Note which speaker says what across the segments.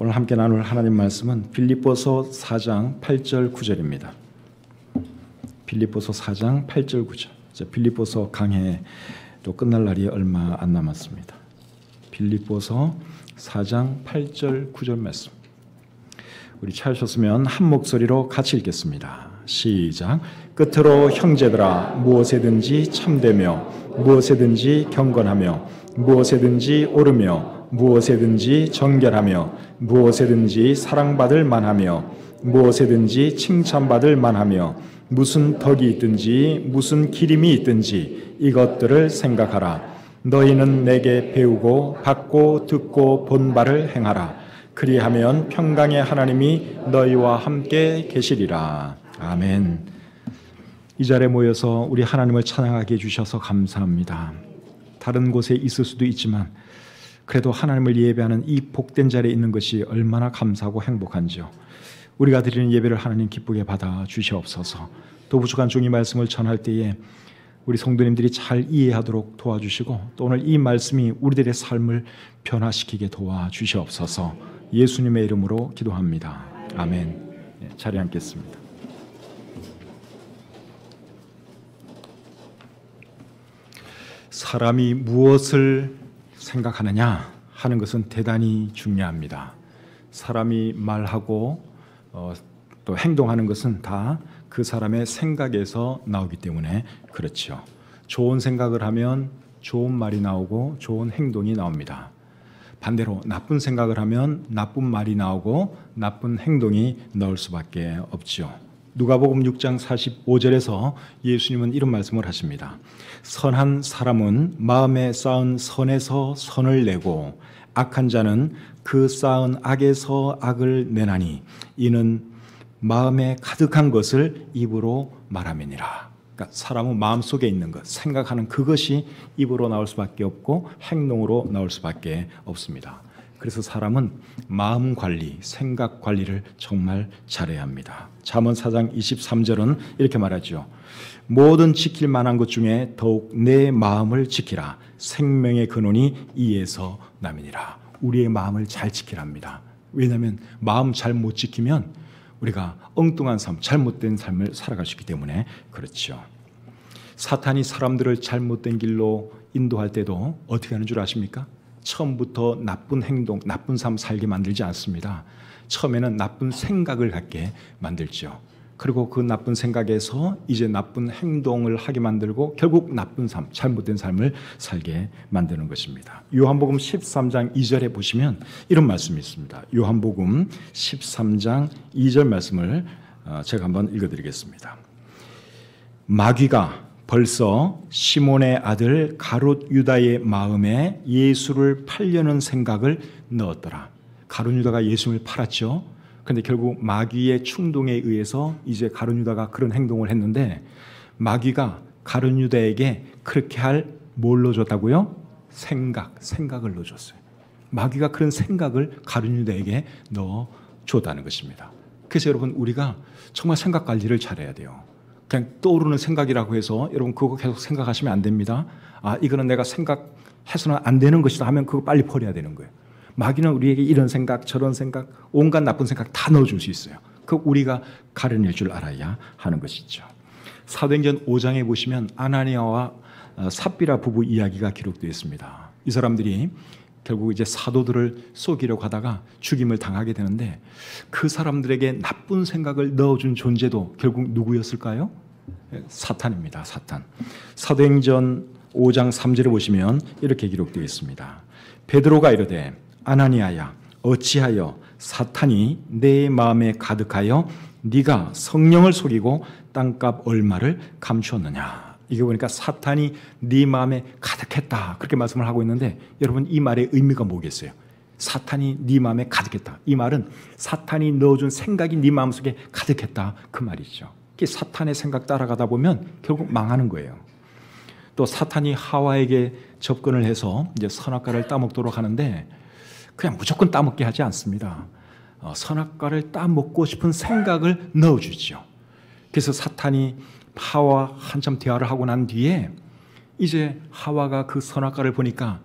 Speaker 1: 오늘 함께 나눌 하나님 말씀은 빌립보서 4장 8절 9절입니다. 빌립보서 4장 8절 9절. 빌립보서 강해도 끝날 날이 얼마 안 남았습니다. 빌립보서 4장 8절 9절 말씀. 우리 찾으셨으면 한 목소리로 같이 읽겠습니다. 시작. 끝으로 형제들아, 무엇에든지 참되며 무엇에든지 경건하며 무엇에든지 옳으며 무엇에든지 정결하며 무엇에든지 사랑받을 만하며 무엇에든지 칭찬받을 만하며 무슨 덕이 있든지 무슨 기림이 있든지 이것들을 생각하라. 너희는 내게 배우고 받고 듣고 본 바를 행하라. 그리하면 평강의 하나님이 너희와 함께 계시리라. 아멘. 이 자리에 모여서 우리 하나님을 찬양하게 해주셔서 감사합니다. 다른 곳에 있을 수도 있지만 그래도 하나님을 예배하는 이 복된 자리에 있는 것이 얼마나 감사하고 행복한지요. 우리가 드리는 예배를 하나님 기쁘게 받아 주시옵소서. 또 부족한 종이 말씀을 전할 때에 우리 성도님들이 잘 이해하도록 도와주시고 또 오늘 이 말씀이 우리들의 삶을 변화시키게 도와주시옵소서. 예수님의 이름으로 기도합니다. 아멘. 자리에 앉겠습니다. 사람이 무엇을 생각하느냐 하는 것은 대단히 중요합니다. 사람이 말하고 또 행동하는 것은 다 그 사람의 생각에서 나오기 때문에 그렇죠. 좋은 생각을 하면 좋은 말이 나오고 좋은 행동이 나옵니다. 반대로 나쁜 생각을 하면 나쁜 말이 나오고 나쁜 행동이 나올 수밖에 없죠. 누가복음 6장 45절에서 예수님은 이런 말씀을 하십니다. 선한 사람은 마음에 쌓은 선에서 선을 내고 악한 자는 그 쌓은 악에서 악을 내나니 이는 마음에 가득한 것을 입으로 말함이니라. 그러니까 사람은 마음속에 있는 것, 생각하는 그것이 입으로 나올 수밖에 없고 행동으로 나올 수밖에 없습니다. 그래서 사람은 마음 관리, 생각 관리를 정말 잘해야 합니다. 잠언 4장 23절은 이렇게 말하죠. 모든 지킬 만한 것 중에 더욱 내 마음을 지키라. 생명의 근원이 이에서 남이니라. 우리의 마음을 잘 지키랍니다. 왜냐하면 마음 잘 못 지키면 우리가 엉뚱한 삶, 잘못된 삶을 살아갈 수 있기 때문에 그렇죠. 사탄이 사람들을 잘못된 길로 인도할 때도 어떻게 하는 줄 아십니까? 처음부터 나쁜 행동, 나쁜 삶 살게 만들지 않습니다. 처음에는 나쁜 생각을 갖게 만들죠. 그리고 그 나쁜 생각에서 이제 나쁜 행동을 하게 만들고 결국 나쁜 삶, 잘못된 삶을 살게 만드는 것입니다. 요한복음 13장 2절에 보시면 이런 말씀이 있습니다. 요한복음 13장 2절 말씀을 제가 한번 읽어드리겠습니다. 마귀가 벌써 시몬의 아들 가롯 유다의 마음에 예수를 팔려는 생각을 넣었더라. 가롯 유다가 예수를 팔았죠. 그런데 결국 마귀의 충동에 의해서 이제 가룟 유다가 그런 행동을 했는데 마귀가 가룟 유다에게 그렇게 할 뭘 넣어줬다고요? 생각을 넣어줬어요. 마귀가 그런 생각을 가룟 유다에게 넣어줬다는 것입니다. 그래서 여러분 우리가 정말 생각 관리를 잘해야 돼요. 그냥 떠오르는 생각이라고 해서 여러분 그거 계속 생각하시면 안 됩니다. 아 이거는 내가 생각해서는 안 되는 것이다 하면 그거 빨리 버려야 되는 거예요. 마귀는 우리에게 이런 생각 저런 생각 온갖 나쁜 생각 다 넣어줄 수 있어요. 그 우리가 가려낼 줄 알아야 하는 것이죠. 사도행전 5장에 보시면 아나니아와 삽비라 부부 이야기가 기록되어 있습니다. 이 사람들이 결국 이제 사도들을 속이려고 하다가 죽임을 당하게 되는데 그 사람들에게 나쁜 생각을 넣어준 존재도 결국 누구였을까요? 사탄입니다. 사탄. 사도행전 5장 3절에 보시면 이렇게 기록되어 있습니다. 베드로가 이르되 아나니아야 어찌하여 사탄이 내 마음에 가득하여 네가 성령을 속이고 땅값 얼마를 감추었느냐. 이게 보니까 사탄이 네 마음에 가득했다 그렇게 말씀을 하고 있는데 여러분 이 말의 의미가 뭐겠어요? 사탄이 네 마음에 가득했다. 이 말은 사탄이 넣어준 생각이 네 마음속에 가득했다 그 말이죠. 사탄의 생각 따라가다 보면 결국 망하는 거예요. 또 사탄이 하와에게 접근을 해서 이제 선악과를 따먹도록 하는데 그냥 무조건 따먹게 하지 않습니다. 선악과를 따먹고 싶은 생각을 넣어주죠. 그래서 사탄이 하와 한참 대화를 하고 난 뒤에 이제 하와가 그 선악과를 보니까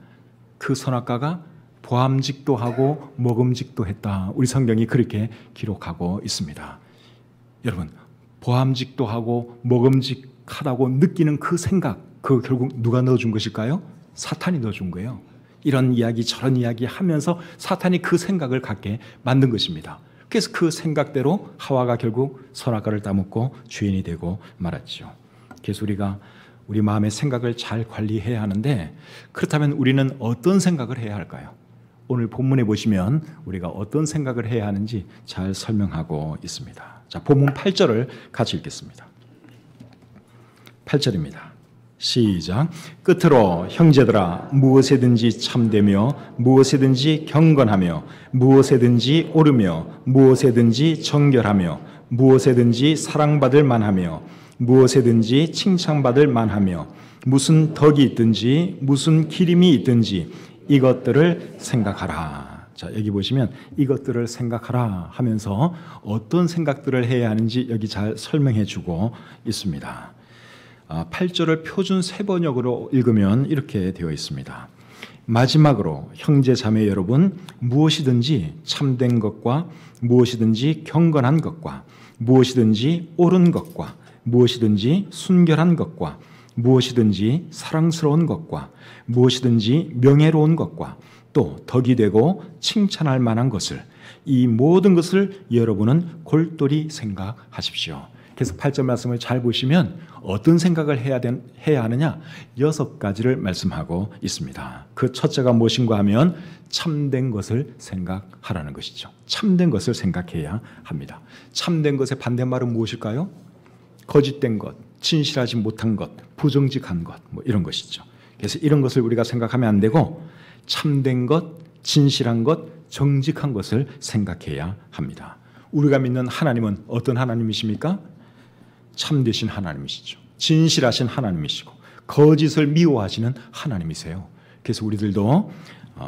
Speaker 1: 그 선악과가 보암직도 하고 먹음직도 했다. 우리 성경이 그렇게 기록하고 있습니다. 여러분, 보암직도 하고 먹음직하다고 느끼는 그 생각, 그 결국 누가 넣어준 것일까요? 사탄이 넣어준 거예요. 이런 이야기 저런 이야기 하면서 사탄이 그 생각을 갖게 만든 것입니다. 그래서 그 생각대로 하와가 결국 선악과를 따먹고 죄인이 되고 말았죠. 그래서 우리가 우리 마음의 생각을 잘 관리해야 하는데, 그렇다면 우리는 어떤 생각을 해야 할까요? 오늘 본문에 보시면 우리가 어떤 생각을 해야 하는지 잘 설명하고 있습니다. 자, 본문 8절을 같이 읽겠습니다. 8절입니다. 시작. 끝으로 형제들아, 무엇에든지 참되며 무엇에든지 경건하며 무엇에든지 옳으며 무엇에든지 정결하며 무엇에든지 사랑받을 만하며 무엇에든지 칭찬받을 만하며 무슨 덕이 있든지 무슨 기림이 있든지 이것들을 생각하라. 자, 여기 보시면 이것들을 생각하라 하면서 어떤 생각들을 해야 하는지 여기 잘 설명해 주고 있습니다. 8절을 표준 세번역으로 읽으면 이렇게 되어 있습니다. 마지막으로 형제 자매 여러분, 무엇이든지 참된 것과 무엇이든지 경건한 것과 무엇이든지 옳은 것과 무엇이든지 순결한 것과 무엇이든지 사랑스러운 것과 무엇이든지 명예로운 것과 또 덕이 되고 칭찬할 만한 것을, 이 모든 것을 여러분은 골똘히 생각하십시오. 그래서 8절 말씀을 잘 보시면 어떤 생각을 해야 하느냐, 6가지를 말씀하고 있습니다. 그 첫째가 무엇인가 하면 참된 것을 생각하라는 것이죠. 참된 것을 생각해야 합니다. 참된 것의 반대말은 무엇일까요? 거짓된 것, 진실하지 못한 것, 부정직한 것, 뭐 이런 것이죠. 그래서 이런 것을 우리가 생각하면 안 되고 참된 것, 진실한 것, 정직한 것을 생각해야 합니다. 우리가 믿는 하나님은 어떤 하나님이십니까? 참되신 하나님이시죠. 진실하신 하나님이시고 거짓을 미워하시는 하나님이세요. 그래서 우리들도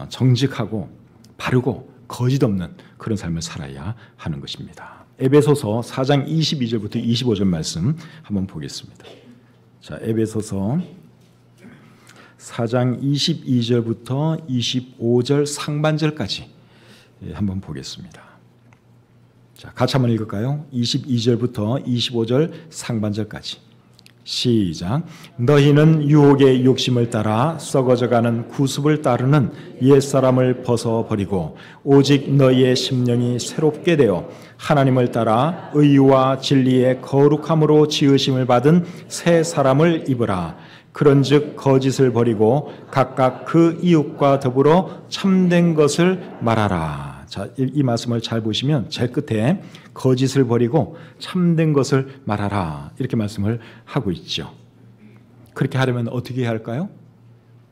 Speaker 1: 정직하고 바르고 거짓 없는 그런 삶을 살아야 하는 것입니다. 에베소서 4장 22절부터 25절 말씀 한번 보겠습니다. 자, 에베소서 4장 22절부터 25절 상반절까지 한번 보겠습니다. 자, 같이 한번 읽을까요? 22절부터 25절 상반절까지. 시작. 너희는 유혹의 욕심을 따라 썩어져가는 구습을 따르는 옛사람을 벗어버리고 오직 너희의 심령이 새롭게 되어 하나님을 따라 의와 진리의 거룩함으로 지으심을 받은 새 사람을 입으라. 그런즉 거짓을 버리고 각각 그 이웃과 더불어 참된 것을 말하라. 자, 이 말씀을 잘 보시면 제일 끝에 거짓을 버리고 참된 것을 말하라 이렇게 말씀을 하고 있죠. 그렇게 하려면 어떻게 해야 할까요?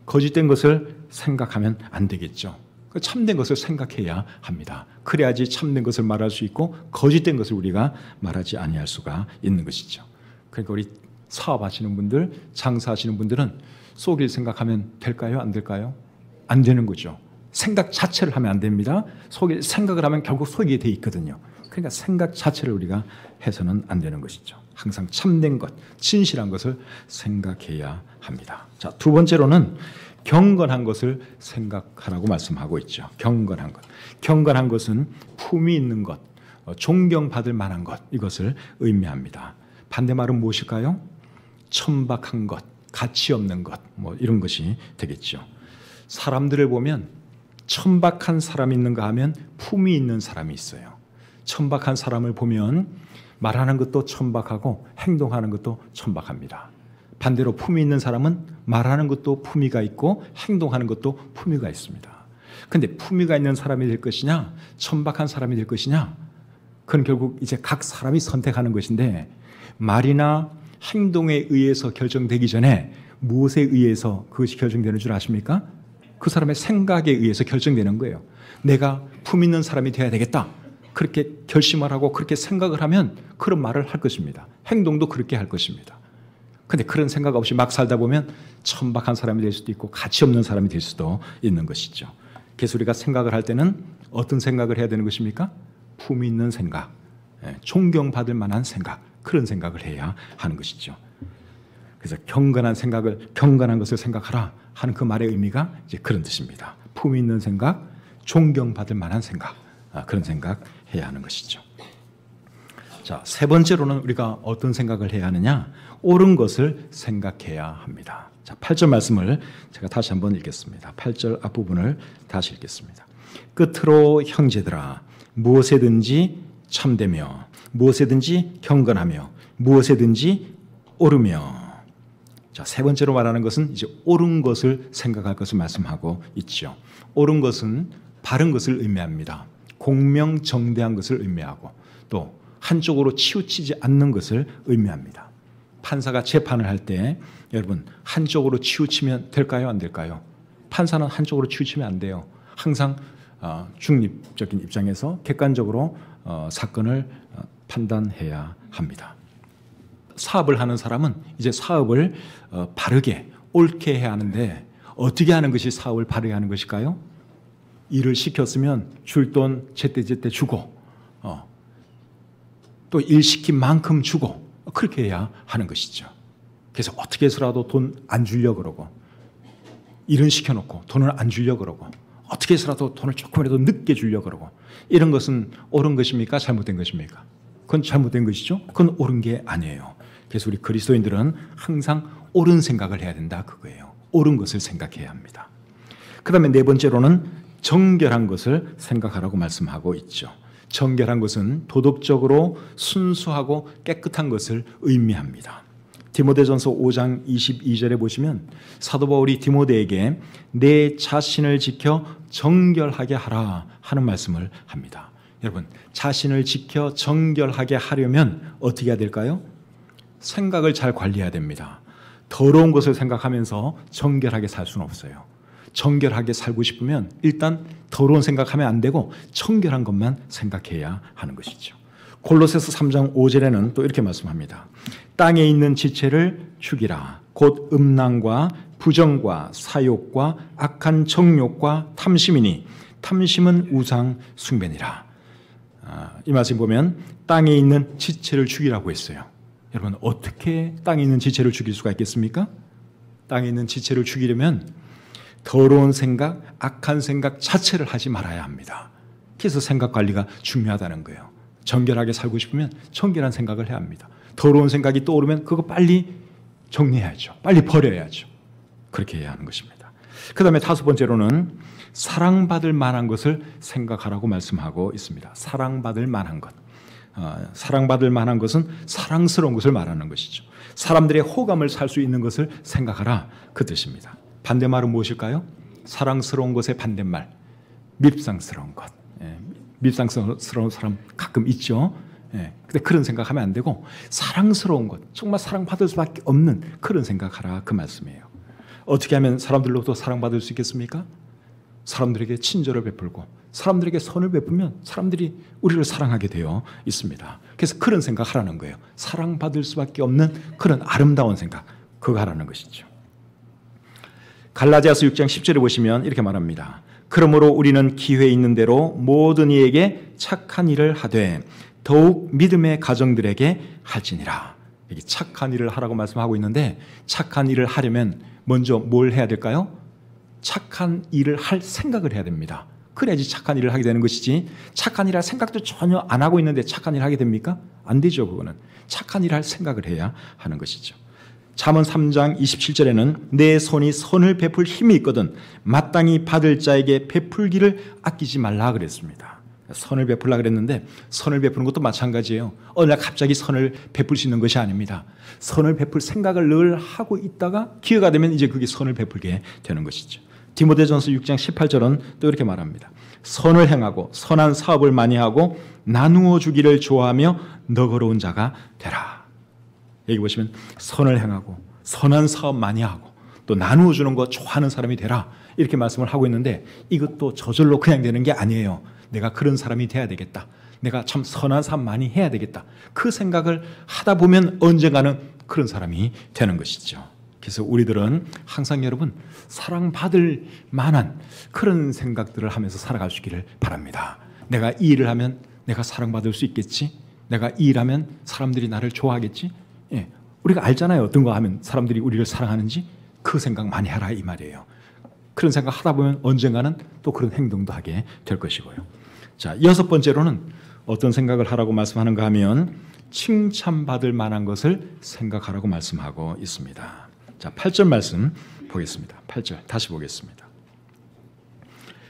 Speaker 1: 거짓된 것을 생각하면 안 되겠죠. 참된 것을 생각해야 합니다. 그래야지 참된 것을 말할 수 있고 거짓된 것을 우리가 말하지 아니할 수가 있는 것이죠. 그러니까 우리 사업하시는 분들, 장사하시는 분들은 속일 생각하면 될까요? 안 될까요? 안 되는 거죠. 생각 자체를 하면 안 됩니다. 생각을 하면 결국 속이게 돼 있거든요. 그러니까 생각 자체를 우리가 해서는 안 되는 것이죠. 항상 참된 것, 진실한 것을 생각해야 합니다. 자, 두 번째로는 경건한 것을 생각하라고 말씀하고 있죠. 경건한 것. 경건한 것은 품위 있는 것, 존경받을 만한 것, 이것을 의미합니다. 반대말은 무엇일까요? 천박한 것, 가치 없는 것, 뭐 이런 것이 되겠죠. 사람들을 보면 천박한 사람이 있는가 하면 품위 있는 사람이 있어요. 천박한 사람을 보면 말하는 것도 천박하고 행동하는 것도 천박합니다. 반대로 품위 있는 사람은 말하는 것도 품위가 있고 행동하는 것도 품위가 있습니다. 그런데 품위가 있는 사람이 될 것이냐, 천박한 사람이 될 것이냐, 그건 결국 이제 각 사람이 선택하는 것인데, 말이나 행동에 의해서 결정되기 전에 무엇에 의해서 그것이 결정되는 줄 아십니까? 그 사람의 생각에 의해서 결정되는 거예요. 내가 품 있는 사람이 되어야 되겠다. 그렇게 결심을 하고 그렇게 생각을 하면 그런 말을 할 것입니다. 행동도 그렇게 할 것입니다. 그런데 그런 생각 없이 막 살다 보면 천박한 사람이 될 수도 있고 가치 없는 사람이 될 수도 있는 것이죠. 그래서 우리가 생각을 할 때는 어떤 생각을 해야 되는 것입니까? 품 있는 생각, 존경받을 만한 생각, 그런 생각을 해야 하는 것이죠. 그래서 경건한 것을 생각하라 하는 그 말의 의미가 이제 그런 뜻입니다. 품 있는 생각, 존경받을 만한 생각, 그런 생각 해야 하는 것이죠. 자, 세 번째로는 우리가 어떤 생각을 해야 하느냐? 옳은 것을 생각해야 합니다. 자, 8절 말씀을 제가 다시 한번 읽겠습니다. 8절 앞부분을 다시 읽겠습니다. 끝으로 형제들아, 무엇에든지 참되며 무엇에든지 경건하며 무엇에든지 옳으며. 자, 세 번째로 말하는 것은 이제 옳은 것을 생각할 것을 말씀하고 있죠. 옳은 것은 바른 것을 의미합니다. 공명정대한 것을 의미하고 또 한쪽으로 치우치지 않는 것을 의미합니다. 판사가 재판을 할 때 여러분 한쪽으로 치우치면 될까요? 안 될까요? 판사는 한쪽으로 치우치면 안 돼요. 항상 중립적인 입장에서 객관적으로 사건을 판단해야 합니다. 사업을 하는 사람은 이제 사업을 바르게 옳게 해야 하는데 어떻게 하는 것이 사업을 바르게 하는 것일까요? 일을 시켰으면 줄 돈 제때제때 주고 또 일 시킨 만큼 주고 그렇게 해야 하는 것이죠. 그래서 어떻게 해서라도 돈 안 주려고 그러고 일은 시켜놓고 돈을 안 주려고 그러고 어떻게 해서라도 돈을 조금이라도 늦게 주려고 그러고 이런 것은 옳은 것입니까? 잘못된 것입니까? 그건 잘못된 것이죠. 그건 옳은 게 아니에요. 그래서 우리 그리스도인들은 항상 옳은 생각을 해야 된다 그거예요. 옳은 것을 생각해야 합니다. 그 다음에 네 번째로는 정결한 것을 생각하라고 말씀하고 있죠. 정결한 것은 도덕적으로 순수하고 깨끗한 것을 의미합니다. 디모데전서 5장 22절에 보시면 사도 바울이 디모데에게 내 자신을 지켜 정결하게 하라 하는 말씀을 합니다. 여러분, 자신을 지켜 정결하게 하려면 어떻게 해야 될까요? 생각을 잘 관리해야 됩니다. 더러운 것을 생각하면서 정결하게 살 수는 없어요. 정결하게 살고 싶으면 일단 더러운 생각하면 안 되고 청결한 것만 생각해야 하는 것이죠. 골로새서 3장 5절에는 또 이렇게 말씀합니다. 땅에 있는 지체를 죽이라. 곧 음란과 부정과 사욕과 악한 정욕과 탐심이니 탐심은 우상 숭배니라. 이 말씀 보면 땅에 있는 지체를 죽이라고 했어요. 여러분, 어떻게 땅에 있는 지체를 죽일 수가 있겠습니까? 땅에 있는 지체를 죽이려면 더러운 생각, 악한 생각 자체를 하지 말아야 합니다. 그래서 생각 관리가 중요하다는 거예요. 정결하게 살고 싶으면 정결한 생각을 해야 합니다. 더러운 생각이 떠오르면 그거 빨리 정리해야죠. 빨리 버려야죠. 그렇게 해야 하는 것입니다. 그 다음에 다섯 번째로는 사랑받을 만한 것을 생각하라고 말씀하고 있습니다. 사랑받을 만한 것. 사랑받을 만한 것은 사랑스러운 것을 말하는 것이죠. 사람들의 호감을 살 수 있는 것을 생각하라 그 뜻입니다. 반대말은 무엇일까요? 사랑스러운 것의 반대말, 밉상스러운 것. 밉상스러운 사람 가끔 있죠. 근데 그런 생각하면 안 되고 사랑스러운 것, 정말 사랑받을 수밖에 없는 그런 생각하라 그 말씀이에요. 어떻게 하면 사람들로부터 사랑받을 수 있겠습니까? 사람들에게 친절을 베풀고 사람들에게 선을 베풀면 사람들이 우리를 사랑하게 되어 있습니다. 그래서 그런 생각하라는 거예요. 사랑받을 수밖에 없는 그런 아름다운 생각, 그거 하라는 것이죠. 갈라디아서 6장 10절에 보시면 이렇게 말합니다. 그러므로 우리는 기회 있는 대로 모든 이에게 착한 일을 하되 더욱 믿음의 가정들에게 할지니라. 여기 착한 일을 하라고 말씀하고 있는데 착한 일을 하려면 먼저 뭘 해야 될까요? 착한 일을 할 생각을 해야 됩니다. 그래야지 착한 일을 하게 되는 것이지 착한 일을 할 생각도 전혀 안 하고 있는데 착한 일을 하게 됩니까? 안 되죠. 그거는 착한 일을 할 생각을 해야 하는 것이죠. 잠언 3장 27절에는 내 손이 선을 베풀 힘이 있거든 마땅히 받을 자에게 베풀기를 아끼지 말라 그랬습니다. 선을 베풀라 그랬는데 선을 베푸는 것도 마찬가지예요. 어느 날 갑자기 선을 베풀 수 있는 것이 아닙니다. 선을 베풀 생각을 늘 하고 있다가 기회가 되면 이제 그게 선을 베풀게 되는 것이죠. 디모데전서 6장 18절은 또 이렇게 말합니다. 선을 행하고 선한 사업을 많이 하고 나누어 주기를 좋아하며 너그러운 자가 되라. 여기 보시면 선을 행하고 선한 사업 많이 하고 또 나누어 주는 거 좋아하는 사람이 되라 이렇게 말씀을 하고 있는데 이것도 저절로 그냥 되는 게 아니에요. 내가 그런 사람이 돼야 되겠다. 내가 참 선한 사업 많이 해야 되겠다. 그 생각을 하다 보면 언젠가는 그런 사람이 되는 것이죠. 그래서 우리들은 항상 여러분 사랑받을 만한 그런 생각들을 하면서 살아갈 수 있기를 바랍니다. 내가 이 일을 하면 내가 사랑받을 수 있겠지? 내가 이 일하면 사람들이 나를 좋아하겠지? 우리가 알잖아요. 어떤 거 하면 사람들이 우리를 사랑하는지 그 생각 많이 하라 이 말이에요. 그런 생각 하다 보면 언젠가는 또 그런 행동도 하게 될 것이고요. 자, 여섯 번째로는 어떤 생각을 하라고 말씀하는가 하면 칭찬받을 만한 것을 생각하라고 말씀하고 있습니다. 자, 8절 말씀 보겠습니다. 8절 다시 보겠습니다.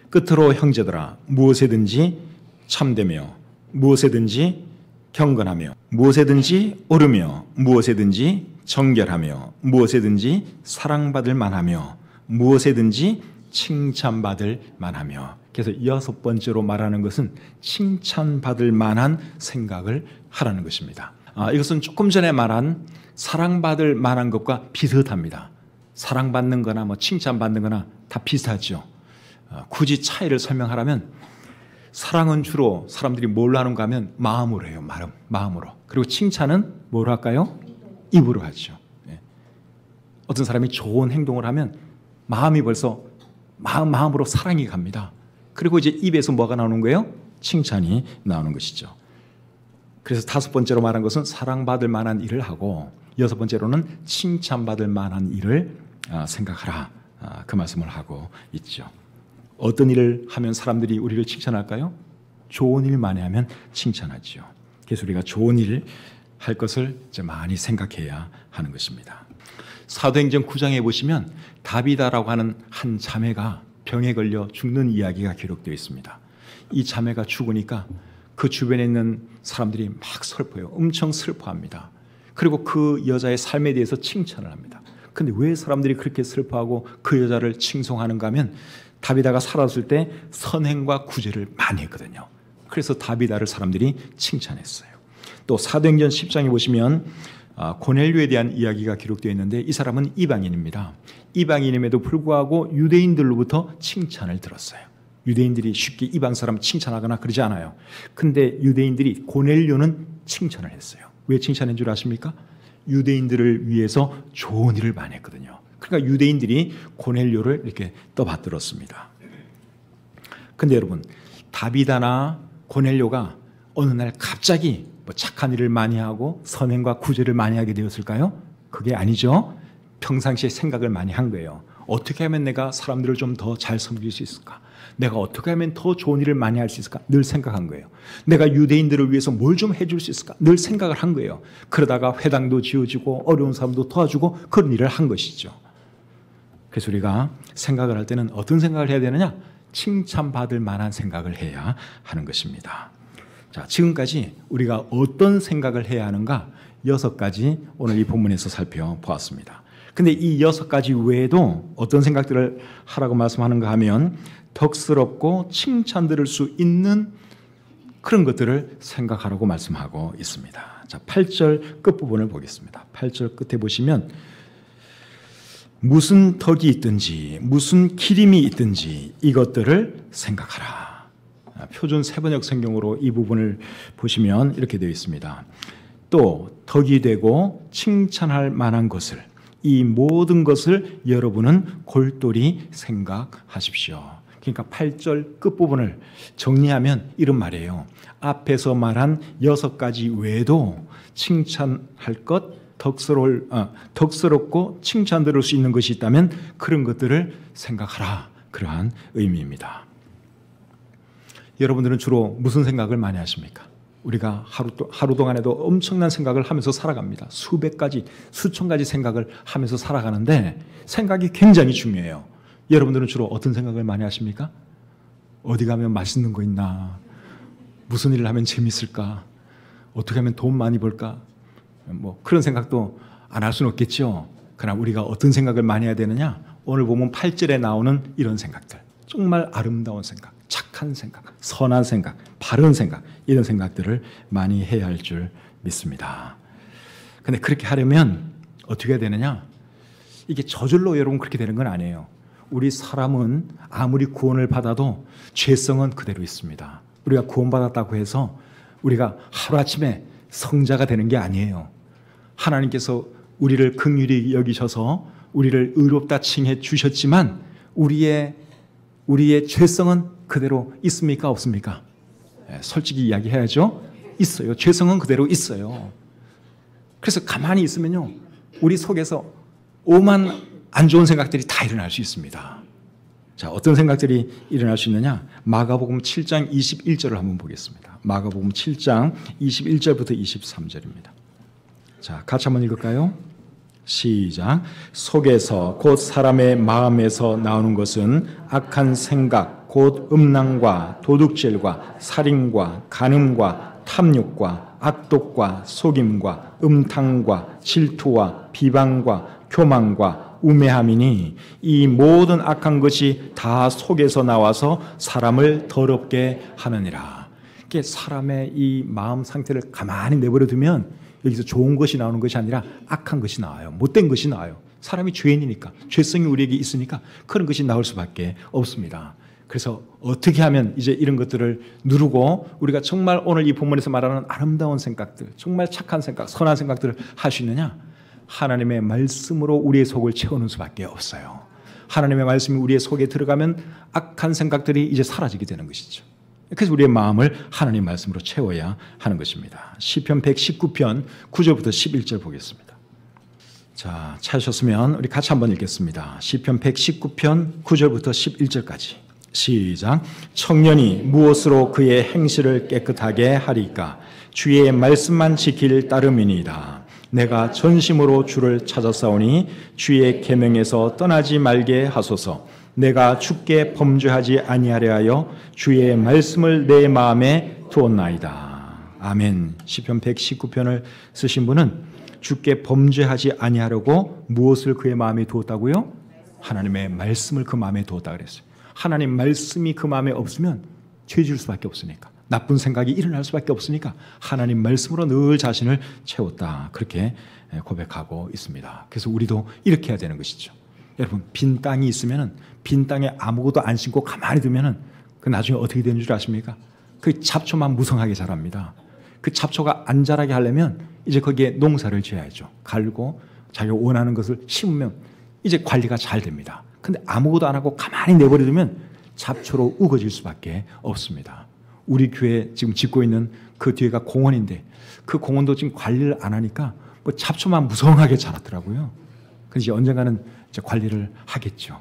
Speaker 1: 끝으로 형제들아 무엇에든지 참되며 무엇에든지 경건하며 무엇에든지 옳으며 무엇에든지 정결하며 무엇에든지 사랑받을 만하며 무엇에든지 칭찬받을 만하며. 그래서 여섯 번째로 말하는 것은 칭찬받을 만한 생각을 하라는 것입니다. 이것은 조금 전에 말한 사랑받을 만한 것과 비슷합니다. 사랑받는 거나 뭐 칭찬받는 거나 다 비슷하죠. 굳이 차이를 설명하라면 사랑은 주로 사람들이 뭘로 하는가 하면 마음으로 해요. 마음으로. 그리고 칭찬은 뭐로 할까요? 입으로 하죠. 어떤 사람이 좋은 행동을 하면 마음이 벌써 마음으로 사랑이 갑니다. 그리고 이제 입에서 뭐가 나오는 거예요? 칭찬이 나오는 것이죠. 그래서 다섯 번째로 말한 것은 사랑받을 만한 일을 하고 여섯 번째로는 칭찬받을 만한 일을 생각하라. 그 말씀을 하고 있죠. 어떤 일을 하면 사람들이 우리를 칭찬할까요? 좋은 일 많이 하면 칭찬하죠. 그래서 우리가 좋은 일 할 것을 이제 많이 생각해야 하는 것입니다. 사도행전 9장에 보시면 다비다라고 하는 한 자매가 병에 걸려 죽는 이야기가 기록되어 있습니다. 이 자매가 죽으니까 그 주변에 있는 사람들이 막 슬퍼요. 엄청 슬퍼합니다. 그리고 그 여자의 삶에 대해서 칭찬을 합니다. 근데 왜 사람들이 그렇게 슬퍼하고 그 여자를 칭송하는가 하면 다비다가 살았을 때 선행과 구제를 많이 했거든요. 그래서 다비다를 사람들이 칭찬했어요. 또 사도행전 10장에 보시면 고넬료에 대한 이야기가 기록되어 있는데 이 사람은 이방인입니다. 이방인임에도 불구하고 유대인들로부터 칭찬을 들었어요. 유대인들이 쉽게 이방 사람 칭찬하거나 그러지 않아요. 근데 유대인들이 고넬료는 칭찬을 했어요. 왜 칭찬한 줄 아십니까? 유대인들을 위해서 좋은 일을 많이 했거든요. 그러니까 유대인들이 고넬료를 이렇게 떠받들었습니다. 근데 여러분, 다비다나 고넬료가 어느 날 갑자기 뭐 착한 일을 많이 하고 선행과 구제를 많이 하게 되었을까요? 그게 아니죠. 평상시에 생각을 많이 한 거예요. 어떻게 하면 내가 사람들을 좀 더 잘 섬길 수 있을까? 내가 어떻게 하면 더 좋은 일을 많이 할 수 있을까? 늘 생각한 거예요. 내가 유대인들을 위해서 뭘 좀 해줄 수 있을까? 늘 생각을 한 거예요. 그러다가 회당도 지어지고 어려운 사람도 도와주고 그런 일을 한 것이죠. 그래서 우리가 생각을 할 때는 어떤 생각을 해야 되느냐? 칭찬받을 만한 생각을 해야 하는 것입니다. 자, 지금까지 우리가 어떤 생각을 해야 하는가? 6가지 오늘 이 본문에서 살펴보았습니다. 근데 이 6가지 외에도 어떤 생각들을 하라고 말씀하는가 하면 덕스럽고 칭찬 들을 수 있는 그런 것들을 생각하라고 말씀하고 있습니다. 자, 8절 끝부분을 보겠습니다. 8절 끝에 보시면 무슨 덕이 있든지 무슨 기림이 있든지 이것들을 생각하라. 표준 세번역 성경으로 이 부분을 보시면 이렇게 되어 있습니다. 또 덕이 되고 칭찬할 만한 것을 이 모든 것을 여러분은 골똘히 생각하십시오. 그러니까 8절 끝부분을 정리하면 이런 말이에요. 앞에서 말한 6가지 외에도 칭찬할 것, 덕스럽고 칭찬 들을 수 있는 것이 있다면 그런 것들을 생각하라. 그러한 의미입니다. 여러분들은 주로 무슨 생각을 많이 하십니까? 우리가 하루 동안에도 엄청난 생각을 하면서 살아갑니다. 수백 가지, 수천 가지 생각을 하면서 살아가는데 생각이 굉장히 중요해요. 여러분들은 주로 어떤 생각을 많이 하십니까? 어디 가면 맛있는 거 있나? 무슨 일을 하면 재밌을까? 어떻게 하면 돈 많이 벌까? 뭐 그런 생각도 안 할 수는 없겠죠. 그러나 우리가 어떤 생각을 많이 해야 되느냐? 오늘 보면 8절에 나오는 이런 생각들. 정말 아름다운 생각, 착한 생각, 선한 생각, 바른 생각, 이런 생각들을 많이 해야 할 줄 믿습니다. 근데 그렇게 하려면 어떻게 해야 되느냐? 이게 저절로 여러분 그렇게 되는 건 아니에요. 우리 사람은 아무리 구원을 받아도 죄성은 그대로 있습니다. 우리가 구원받았다고 해서 우리가 하루아침에 성자가 되는 게 아니에요. 하나님께서 우리를 긍휼히 여기셔서 우리를 의롭다 칭해 주셨지만 우리의 죄성은 그대로 있습니까? 없습니까? 솔직히 이야기해야죠. 있어요. 죄성은 그대로 있어요. 그래서 가만히 있으면요, 우리 속에서 오만 안 좋은 생각들이 다 일어날 수 있습니다. 자, 어떤 생각들이 일어날 수 있느냐? 마가복음 7장 21절을 한번 보겠습니다. 마가복음 7장 21절부터 23절입니다. 자, 같이 한번 읽을까요? 시작. 속에서 곧 사람의 마음에서 나오는 것은 악한 생각, 곧 음란과 도둑질과 살인과 간음과 탐욕과 악독과 속임과 음탕과 질투와 비방과 교만과 우매함이니 이 모든 악한 것이 다 속에서 나와서 사람을 더럽게 하느니라. 이게 사람의 이 마음 상태를 가만히 내버려 두면 여기서 좋은 것이 나오는 것이 아니라 악한 것이 나와요. 못된 것이 나와요. 사람이 죄인이니까, 죄성이 우리에게 있으니까 그런 것이 나올 수밖에 없습니다. 그래서 어떻게 하면 이제 이런 것들을 누르고 우리가 정말 오늘 이 본문에서 말하는 아름다운 생각들, 정말 착한 생각, 선한 생각들을 할 수 있느냐? 하나님의 말씀으로 우리의 속을 채우는 수밖에 없어요. 하나님의 말씀이 우리의 속에 들어가면 악한 생각들이 이제 사라지게 되는 것이죠. 그래서 우리의 마음을 하나님 말씀으로 채워야 하는 것입니다. 시편 119편 9절부터 11절 보겠습니다. 자, 찾으셨으면 우리 같이 한번 읽겠습니다. 시편 119편 9절부터 11절까지. 시작. 청년이 무엇으로 그의 행실을 깨끗하게 하리까? 주의 말씀만 지킬 따름이니이다. 내가 전심으로 주를 찾았사오니 주의 계명에서 떠나지 말게 하소서. 내가 주께 범죄하지 아니하려 하여 주의 말씀을 내 마음에 두었나이다. 아멘. 시편 119편을 쓰신 분은 주께 범죄하지 아니하려고 무엇을 그의 마음에 두었다고요? 하나님의 말씀을 그 마음에 두었다 그랬어요. 하나님 말씀이 그 마음에 없으면 죄 지을 수밖에 없으니까, 나쁜 생각이 일어날 수밖에 없으니까 하나님 말씀으로 늘 자신을 채웠다, 그렇게 고백하고 있습니다. 그래서 우리도 이렇게 해야 되는 것이죠. 여러분, 빈 땅이 있으면은, 빈 땅에 아무것도 안 심고 가만히 두면은 그 나중에 어떻게 되는 줄 아십니까? 그 잡초만 무성하게 자랍니다. 그 잡초가 안 자라게 하려면 이제 거기에 농사를 지어야죠. 갈고 자기가 원하는 것을 심으면 이제 관리가 잘 됩니다. 근데 아무것도 안 하고 가만히 내버려 두면 잡초로 우거질 수밖에 없습니다. 우리 교회 지금 짓고 있는 그 뒤에가 공원인데 그 공원도 지금 관리를 안 하니까 뭐 잡초만 무성하게 자랐더라고요. 그래서 언젠가는 이제 관리를 하겠죠.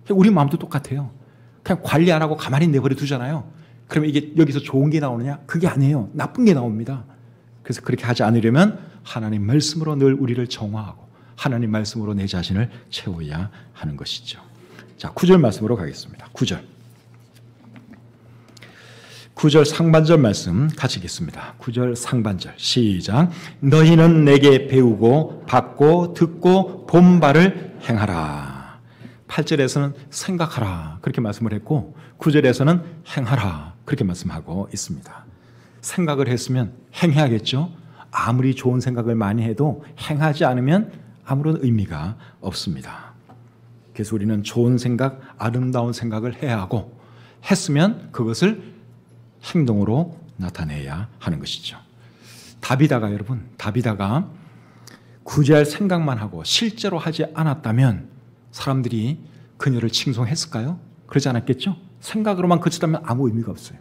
Speaker 1: 우리 마음도 똑같아요. 그냥 관리 안 하고 가만히 내버려 두잖아요. 그러면 이게 여기서 좋은 게 나오느냐? 그게 아니에요. 나쁜 게 나옵니다. 그래서 그렇게 하지 않으려면 하나님 말씀으로 늘 우리를 정화하고 하나님 말씀으로 내 자신을 채워야 하는 것이죠. 자, 9절 말씀으로 가겠습니다. 9절 상반절 말씀 같이 읽겠습니다. 9절 상반절 시작. 너희는 내게 배우고 받고 듣고 본 바를 행하라. 8절에서는 생각하라 그렇게 말씀을 했고 9절에서는 행하라 그렇게 말씀하고 있습니다. 생각을 했으면 행해야겠죠. 아무리 좋은 생각을 많이 해도 행하지 않으면 아무런 의미가 없습니다. 그래서 우리는 좋은 생각, 아름다운 생각을 해야 하고 했으면 그것을 행동으로 나타내야 하는 것이죠. 다비다가 여러분, 다비다가 구제할 생각만 하고 실제로 하지 않았다면 사람들이 그녀를 칭송했을까요? 그러지 않았겠죠? 생각으로만 그쳤다면 아무 의미가 없어요.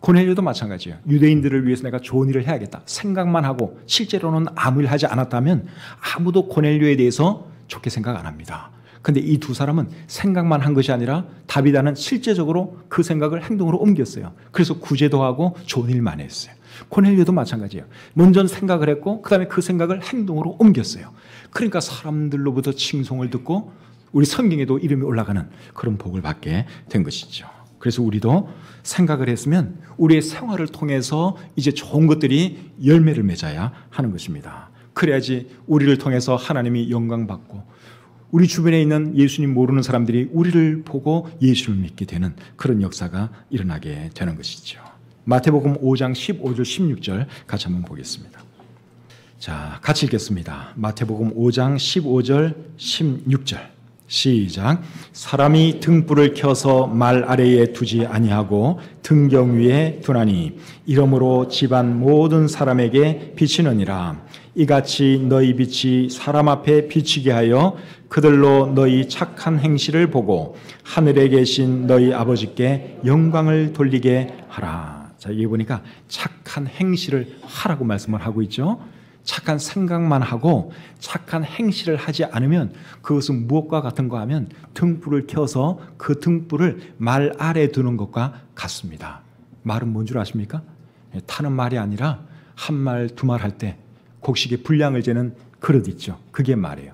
Speaker 1: 고넬료도 마찬가지예요. 유대인들을 위해서 내가 좋은 일을 해야겠다. 생각만 하고 실제로는 아무 일 하지 않았다면 아무도 고넬료에 대해서 좋게 생각 안 합니다. 그런데 이 두 사람은 생각만 한 것이 아니라 다비다는 실제적으로 그 생각을 행동으로 옮겼어요. 그래서 구제도 하고 좋은 일만 했어요. 고넬료도 마찬가지예요. 먼저 생각을 했고 그 다음에 그 생각을 행동으로 옮겼어요. 그러니까 사람들로부터 칭송을 듣고 우리 성경에도 이름이 올라가는 그런 복을 받게 된 것이죠. 그래서 우리도 생각을 했으면 우리의 생활을 통해서 이제 좋은 것들이 열매를 맺어야 하는 것입니다. 그래야지 우리를 통해서 하나님이 영광받고 우리 주변에 있는 예수님 모르는 사람들이 우리를 보고 예수를 믿게 되는 그런 역사가 일어나게 되는 것이죠. 마태복음 5장 15절 16절 같이 한번 보겠습니다. 자, 같이 읽겠습니다. 마태복음 5장 15절 16절 시작. 사람이 등불을 켜서 말 아래에 두지 아니하고 등경 위에 두나니 이러므로 집안 모든 사람에게 비치느니라. 이같이 너희 빛이 사람 앞에 비치게 하여 그들로 너희 착한 행실을 보고 하늘에 계신 너희 아버지께 영광을 돌리게 하라. 자, 여기 보니까 착한 행실을 하라고 말씀을 하고 있죠. 착한 생각만 하고 착한 행실을 하지 않으면 그것은 무엇과 같은가 하면 등불을 켜서 그 등불을 말 아래 두는 것과 같습니다. 말은 뭔 줄 아십니까? 타는 말이 아니라 한 말, 두 말 할 때 곡식의 분량을 재는 그릇 있죠. 그게 말이에요.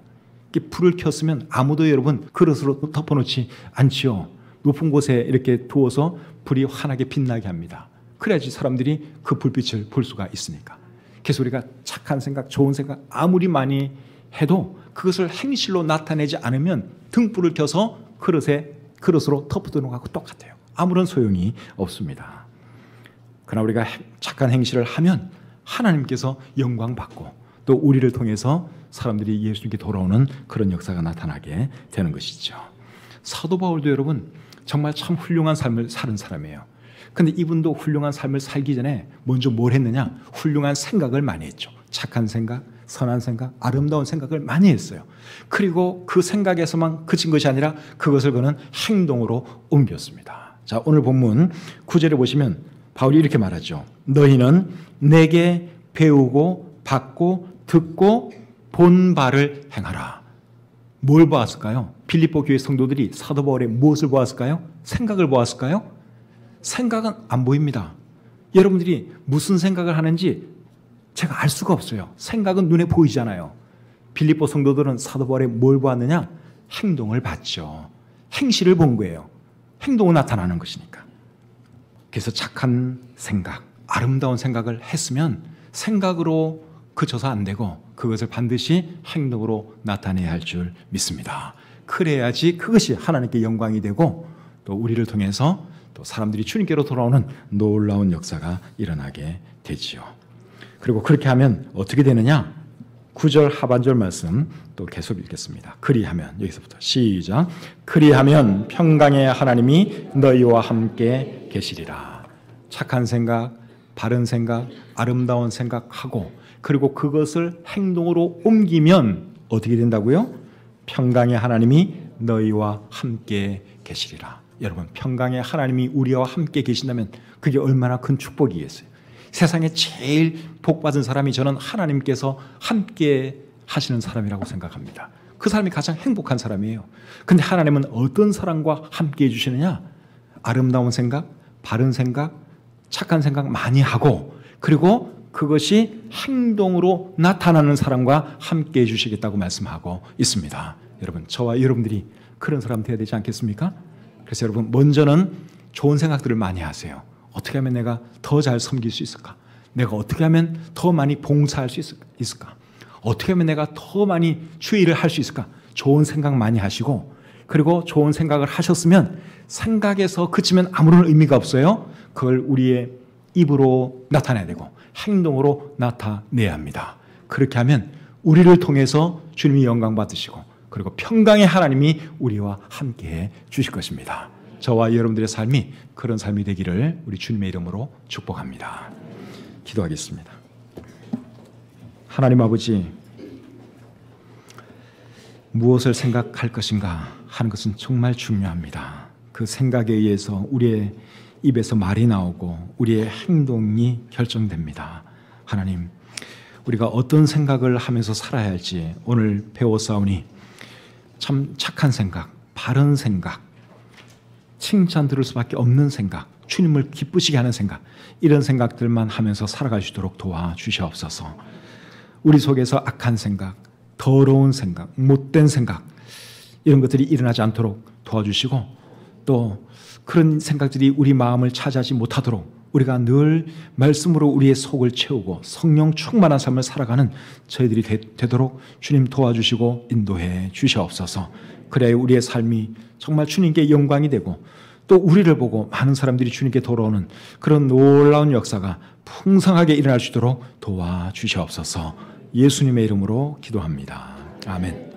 Speaker 1: 불을 켰으면 아무도 여러분 그릇으로 덮어놓지 않지요. 높은 곳에 이렇게 두어서 불이 환하게 빛나게 합니다. 그래야지 사람들이 그 불빛을 볼 수가 있으니까. 그래서 우리가 착한 생각, 좋은 생각 아무리 많이 해도 그것을 행실로 나타내지 않으면 등불을 켜서 그릇으로 덮어두는 것하고 똑같아요. 아무런 소용이 없습니다. 그러나 우리가 착한 행실을 하면 하나님께서 영광 받고 또 우리를 통해서 사람들이 예수님께 돌아오는 그런 역사가 나타나게 되는 것이죠. 사도 바울도 여러분 정말 참 훌륭한 삶을 사는 사람이에요. 근데 이분도 훌륭한 삶을 살기 전에 먼저 뭘 했느냐? 훌륭한 생각을 많이 했죠. 착한 생각, 선한 생각, 아름다운 생각을 많이 했어요. 그리고 그 생각에서만 그친 것이 아니라 그것을 그는 행동으로 옮겼습니다. 자, 오늘 본문 9절에 보시면 바울이 이렇게 말하죠. 너희는 내게 배우고 받고 듣고 본 바를 행하라. 뭘 보았을까요? 빌립보 교회 성도들이 사도 바울의 무엇을 보았을까요? 생각을 보았을까요? 생각은 안 보입니다. 여러분들이 무슨 생각을 하는지 제가 알 수가 없어요. 생각은 눈에 보이잖아요. 빌립보 성도들은 사도 바울의 뭘 보았느냐? 행동을 봤죠. 행실을 본 거예요. 행동은 나타나는 것이니까. 그래서 착한 생각, 아름다운 생각을 했으면 생각으로 그쳐서 안 되고 그것을 반드시 행동으로 나타내야 할 줄 믿습니다. 그래야지 그것이 하나님께 영광이 되고 또 우리를 통해서 또 사람들이 주님께로 돌아오는 놀라운 역사가 일어나게 되지요. 그리고 그렇게 하면 어떻게 되느냐? 9절 하반절 말씀 또 계속 읽겠습니다. 그리하면, 여기서부터 시작. 그리하면 평강의 하나님이 너희와 함께 계시리라. 착한 생각, 바른 생각, 아름다운 생각하고 그리고 그것을 행동으로 옮기면 어떻게 된다고요? 평강의 하나님이 너희와 함께 계시리라. 여러분, 평강의 하나님이 우리와 함께 계신다면 그게 얼마나 큰 축복이겠어요. 세상에 제일 복받은 사람이 저는 하나님께서 함께 하시는 사람이라고 생각합니다. 그 사람이 가장 행복한 사람이에요. 근데 하나님은 어떤 사람과 함께 해주시느냐? 아름다운 생각, 바른 생각, 착한 생각 많이 하고 그리고 그것이 행동으로 나타나는 사람과 함께 해주시겠다고 말씀하고 있습니다. 여러분, 저와 여러분들이 그런 사람 되어야 되지 않겠습니까? 그래서 여러분, 먼저는 좋은 생각들을 많이 하세요. 어떻게 하면 내가 더 잘 섬길 수 있을까? 내가 어떻게 하면 더 많이 봉사할 수 있을까? 어떻게 하면 내가 더 많이 주의를 할 수 있을까? 좋은 생각 많이 하시고 그리고 좋은 생각을 하셨으면 생각에서 그치면 아무런 의미가 없어요. 그걸 우리의 입으로 나타내야 되고 행동으로 나타내야 합니다. 그렇게 하면 우리를 통해서 주님이 영광 받으시고 그리고 평강의 하나님이 우리와 함께해 주실 것입니다. 저와 여러분들의 삶이 그런 삶이 되기를 우리 주님의 이름으로 축복합니다. 기도하겠습니다. 하나님 아버지, 무엇을 생각할 것인가 하는 것은 정말 중요합니다. 그 생각에 의해서 우리의 입에서 말이 나오고 우리의 행동이 결정됩니다. 하나님, 우리가 어떤 생각을 하면서 살아야 할지 오늘 배웠사오니 참 착한 생각, 바른 생각, 칭찬 들을 수밖에 없는 생각, 주님을 기쁘시게 하는 생각, 이런 생각들만 하면서 살아갈 수 있도록 도와주시옵소서. 우리 속에서 악한 생각, 더러운 생각, 못된 생각 이런 것들이 일어나지 않도록 도와주시고 또 그런 생각들이 우리 마음을 차지하지 못하도록 우리가 늘 말씀으로 우리의 속을 채우고 성령 충만한 삶을 살아가는 저희들이 되도록 주님 도와주시고 인도해 주시옵소서. 그래야 우리의 삶이 정말 주님께 영광이 되고 또 우리를 보고 많은 사람들이 주님께 돌아오는 그런 놀라운 역사가 풍성하게 일어날 수 있도록 도와주시옵소서. 예수님의 이름으로 기도합니다. 아멘.